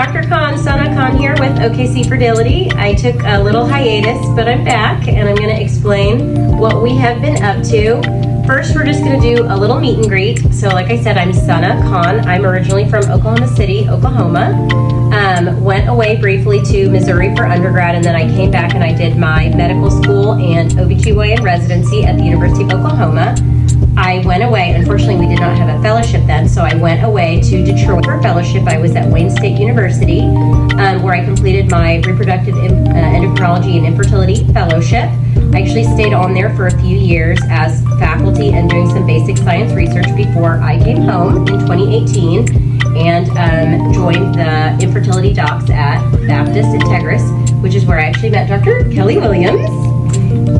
Dr. Khan, Sana Khan here with OKC Fertility. I took a little hiatus, but I'm back and I'm going to explain what we have been up to. First, we're just going to do a little meet and greet. So like I said, I'm Sana Khan. I'm originally from Oklahoma City, Oklahoma. Went away briefly to Missouri for undergrad, and then I came back and I did my medical school and OBGYN residency at the University of Oklahoma. I went away. Unfortunately, we did not have a fellowship then, so I went away to Detroit for a fellowship. I was at Wayne State University, where I completed my reproductive endocrinology and infertility fellowship. I actually stayed on there for a few years as faculty and doing some basic science research before I came home in 2018 and joined the infertility docs at Baptist Integris, which is where I actually met Dr. Kelly Williams.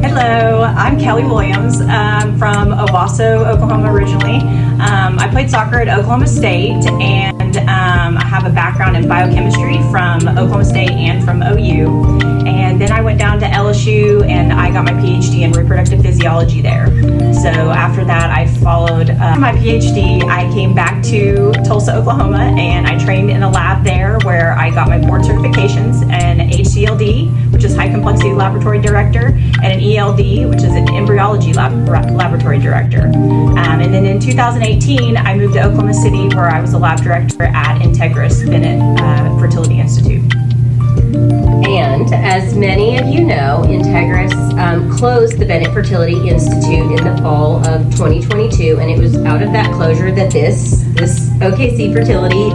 Hello, I'm Kelly Williams. I'm from Owasso, Oklahoma originally. I played soccer at Oklahoma State, and I have a background in biochemistry from Oklahoma State and from OU. And then I went down to LSU and I got my PhD in reproductive physiology there. So after that, I followed my PhD. I came back to Tulsa, Oklahoma, and I trained in a lab there where I got my board certifications, an HCLD, which is High Complexity Laboratory Director, and an ELD, which is an Embryology Laboratory Director. And then in 2018, I moved to Oklahoma City, where I was a lab director at Integris Bennett Fertility Institute. And as many of you know, Integris closed the Bennett Fertility Institute in the fall of 2022, and it was out of that closure that this OKC Fertility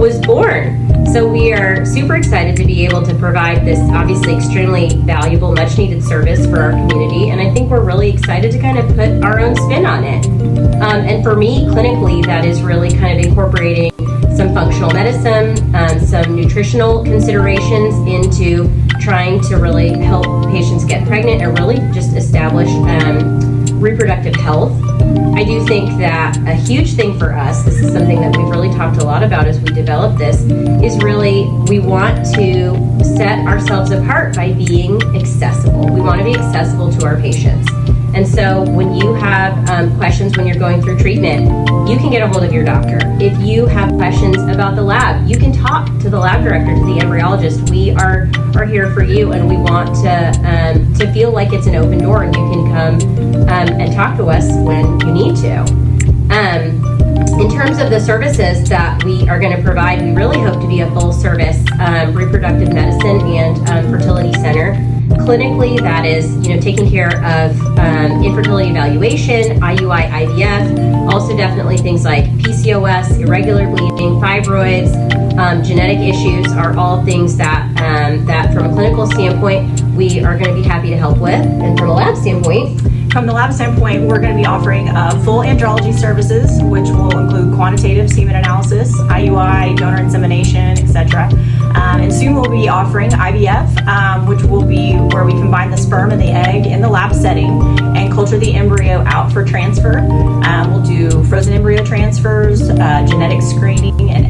was born. So we are super excited to be able to provide this obviously extremely valuable, much needed service for our community, and I think we're really excited to kind of put our own spin on it. And for me, clinically, that is really kind of incorporating some functional medicine, some nutritional considerations into trying to really help patients get pregnant and really just establish reproductive health. I do think that a huge thing for us, this is something that we've really talked a lot about as we develop this, is really we want to set ourselves apart by being accessible. We want to be accessible to our patients. And so when you have questions when you're going through treatment, you can get a hold of your doctor. If you have questions about the lab, you can talk to the lab director, to the embryologist. We are here for you, and we want to feel like it's an open door and you can come and talk to us when you need to. In terms of the services that we are going to provide, we really hope to be a full service reproductive medicine and fertility center. Clinically, that is, taking care of infertility evaluation, IUI, IVF, also definitely things like PCOS, irregular bleeding, fibroids, genetic issues are all things that from a clinical standpoint, we are going to be happy to help with. And from a lab standpoint, we're going to be offering full andrology services, which will include quantitative semen analysis, IUI, donor insemination, etc. And soon we'll be offering IVF, which will be where we combine the sperm and the egg in the lab setting and culture the embryo out for transfer. We'll do frozen embryo transfers, genetic screening, and